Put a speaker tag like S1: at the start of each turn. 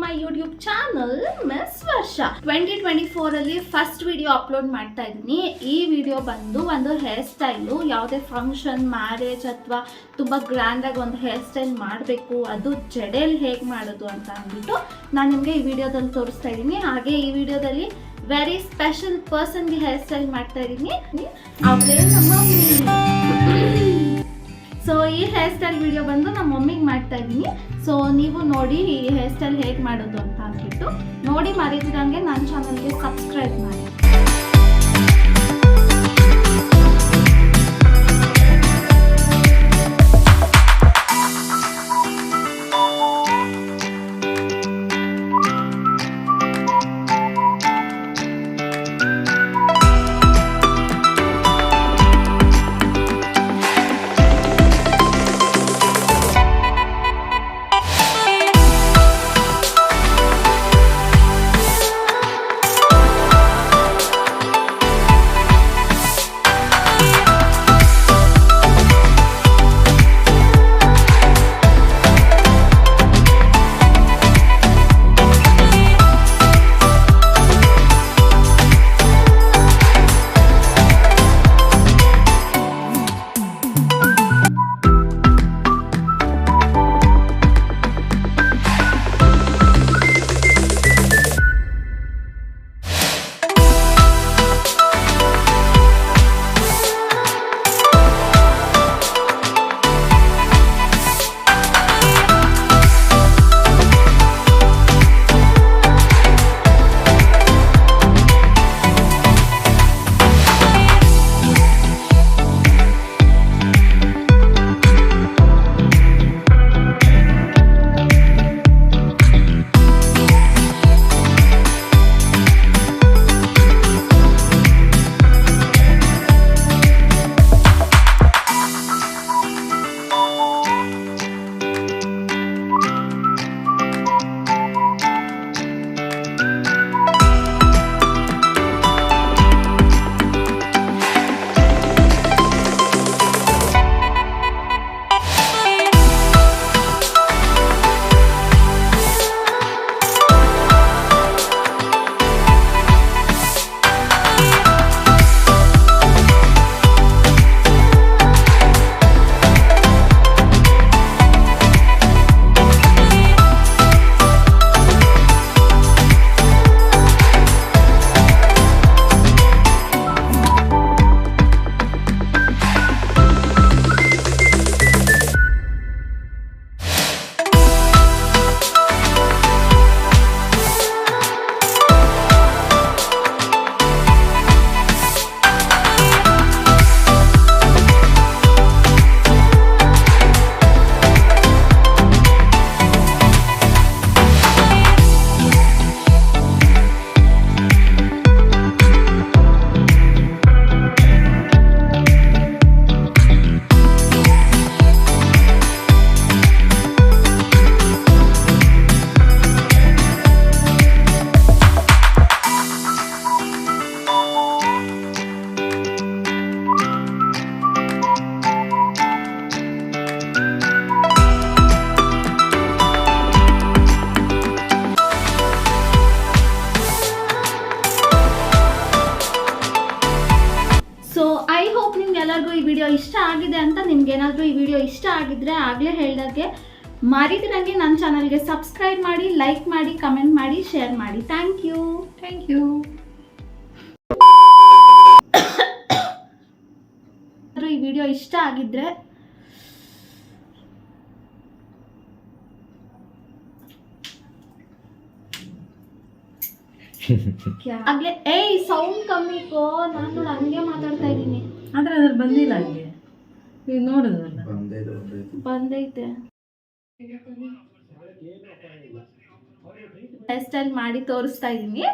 S1: My YouTube channel miss ವರ್ಷ. 2024 ಅಲ್ಲಿ first video upload ಮಾಡ್ತಾ ಇದ್ದೀನಿ. ಈ ವಿಡಿಯೋ ಬಂದು ಒಂದು ಹೇರ್ ಸ್ಟೈಲು, ಯಾವುದೇ ಫಂಕ್ಷನ್, ಮ್ಯಾರೇಜ್ ಅಥವಾ ತುಂಬ ಗ್ರ್ಯಾಂಡಾಗಿ ಒಂದು ಹೇರ್ ಸ್ಟೈಲ್ ಮಾಡಬೇಕು, ಅದು ಜಡೆಯಲ್ಲಿ ಹೇಗೆ ಮಾಡೋದು ಅಂತ ಅಂದ್ಬಿಟ್ಟು ನಾನು ನಿಮಗೆ ಈ ವಿಡಿಯೋದಲ್ಲಿ ತೋರಿಸ್ತಾ ಇದ್ದೀನಿ. ಹಾಗೆ ಈ ವಿಡಿಯೋದಲ್ಲಿ ವೆರಿ ಸ್ಪೆಷಲ್ ಪರ್ಸನ್ಗೆ ಹೇರ್ ಸ್ಟೈಲ್ ಮಾಡ್ತಾ ಇದ್ದೀನಿ. ಅವಳೇ ನಮ್ಮ ಸೊ ಈ ಹೇರ್ ಸ್ಟೈಲ್ ವಿಡಿಯೋ ಬಂದು ನಮ್ಮ ಮಮ್ಮಿಗೆ ಮಾಡ್ತಾ ಇದ್ದೀನಿ. ಸೊ ನೀವು ನೋಡಿ ಈ ಹೇರ್ ಸ್ಟೈಲ್ ಹೇಗೆ ಮಾಡೋದು ಅಂತ ಅಂದ್ಬಿಟ್ಟು ನೋಡಿ. ಮರೀತಿರಂಗೆ ನನ್ನ ಚಾನಲ್ಗೆ ಸಬ್ಸ್ಕ್ರೈಬ್ ಮಾಡಿ. ಎಲ್ಲರಿಗೂ ಈ ವಿಡಿಯೋ ಇಷ್ಟ ಆಗಿದೆ ಅಂತ. ನಿಮ್ಗೆ ಏನಾದರೂ ಈ ವಿಡಿಯೋ ಇಷ್ಟ ಆಗಿದ್ರೆ ಆಗಲೇ ಹೇಳಿದಾಗೆ ಮರೀತಿರಂಗೆ ನನ್ನ ಚಾನಲ್ಗೆ ಸಬ್ಸ್ಕ್ರೈಬ್ ಮಾಡಿ, ಲೈಕ್ ಮಾಡಿ, ಕಮೆಂಟ್ ಮಾಡಿ, ಶೇರ್ ಮಾಡಿ. Thank you. ಈ ವಿಡಿಯೋ ಇಷ್ಟ ಆಗಿದ್ರೆ ಆಗ್ಲೇ ಸೌಂಡ್ ಕಮ್ಮಿ ಕೋ. ನಾನು ಹಂಗೆ ಮಾತಾಡ್ತಾ ಇದ್ದೀನಿ.
S2: ಆದ್ರೆ ಅದ್ರಲ್ಲಿ ಬಂದಿಲ್ಲ. ಹಂಗೆ ಈಗ ನೋಡಿದ್ರಲ್ಲ
S1: ಬಂದೈತೆ. ಹೇರ್ ಸ್ಟೈಲ್ ಮಾಡಿ ತೋರಿಸ್ತಾ ಇದ್ದೀನಿ.